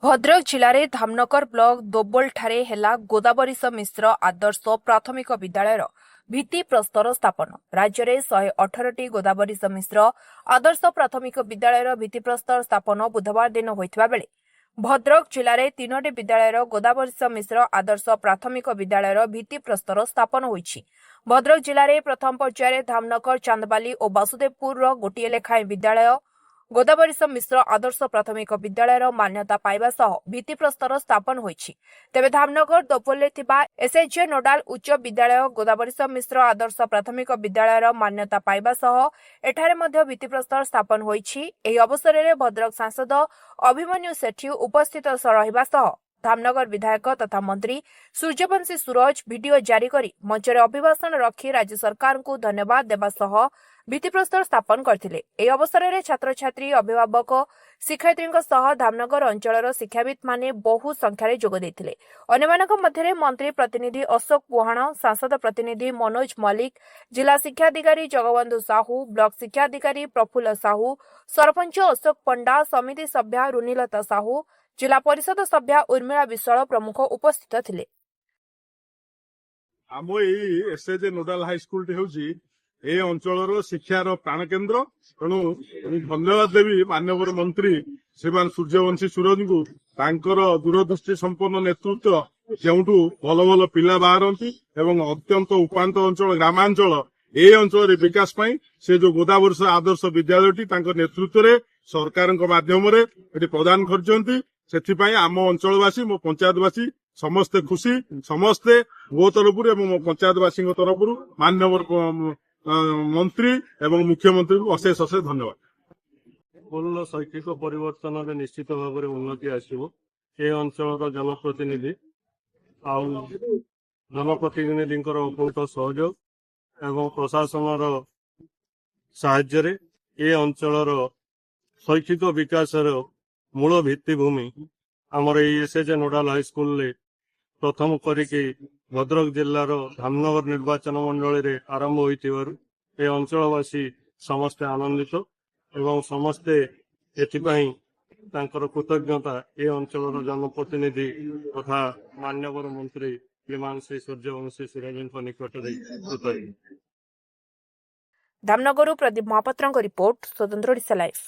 भद्रक जिले धामनगर ब्लॉक दोबलठारे हेला गोदावरीश मिश्र आदर्श प्राथमिक विद्यालय भित्ति प्रस्तर स्थापन। राज्य में 118 गोदावरीश मिश्र आदर्श प्राथमिक विद्यालय भित्ति प्रस्तर स्थापन बुधवार दिन होता बेले भद्रक जिले में 3टी विद्यालय गोदावरीश मिश्र आदर्श प्राथमिक विद्यालय भित्ति प्रस्तर स्थापन होईछि। भद्रक जिले में प्रथम पर्यायर धामनगर चांदबाली और वासुदेवपुर गोटे लेखाएं विद्यालय गोदावरीश मिश्र आदर्श प्राथमिक विद्यालय मान्यता पाइबा सह भित्तिप्रस्तर स्थापन होईछि। तेबे धामनगर दोपल्ले थिबा एसएचजे नोडाल उच्च विद्यालय गोदावरीश मिश्र आदर्श प्राथमिक विद्यालय मान्यता पाइबा सह एठारे मध्य भित्तिप्रस्तर स्थापन होईछि। एही अवसर में भद्रक सांसद अभिमन्यु सेठी उपस्थित रहिबा सह धामनगर विधायक तथा मंत्री सूर्यवंशी सूरज वीडियो जारी करी मंचरे अभिभाषण रखी राज्य सरकार को धन्यवाद देवा सह भित्तिप्रस्तर स्थापन करथिले। एही अवसर में छात्र छात्री अभिभावक शिक्षयित्री सह धामनगर अंचलर शिक्षाविद माने बहु संख्यारे जोग देथिले। अन्यमानक मध्यरे मंत्री प्रतिनिधि अशोक पुहाण, सांसद प्रतिनिधि मनोज मल्लिक, जिला शिक्षाधिकारी जगबंधु साहू, ब्लॉक शिक्षाधिकारी प्रफुल्ल साहू, सरपंच अशोक पंडा, समिति सभ्या रुनिलता साहू, जिला परिषद सभ्या उर्मिला विश्वाल प्रमुख उपस्थित थिले। आम एसएचजे नोडाल हाईस्कूल हूँ ए अंचल शिक्षार प्राणकेन्द्र। तेणु धन्यवाद देवी माननीय मंत्री श्रीमान सूर्यवंशी सूरज को दूरदृष्टि संपन्न नेतृत्व जो भल भल पिला बाहरती अत्यंत उपात अंचल ग्रामांचल ए अंचल विकास से जो गोदावरीश आदर्श विद्यालय नेतृत्व में सरकार माध्यम प्रदान कर आम अंचलवासी मो पंचायतवासी समस्ते खुशी, समस्ते मो तरफ मो पंचायतवासी तरफ माननीय मंत्री एवं मुख्यमंत्री को अशेष अशेष धन्यवाद। पूर्ण शैक्षिक परिवर्तन में निश्चित भाव में उन्नति आसो। ए अंचल जनप्रतिनिधि जनप्रतिनिधि अपूर्त सहयोग एवं प्रशासन साहाय्य ए अंचल शैक्षिक विकास मूल भित्तिभूमि आमर एसएचजे नोडाल हाईस्कूल प्रथम करिके भद्रक जिलार धामनगर निर्वाचन मंडल रे आरंभ होइतिबारु ए अंचलवासी समस्ते आनंदित एवं समस्ते एथिपाई तांकर कृतज्ञता ए अंचल जनप्रतिनिधि तथा मान्यवर मंत्री श्रीमान श्री सूर्यवंशी सूरज निकट धामनगर प्रदीप महापात्र रिपोर्ट स्वतंत्र ओडिशा लाइव।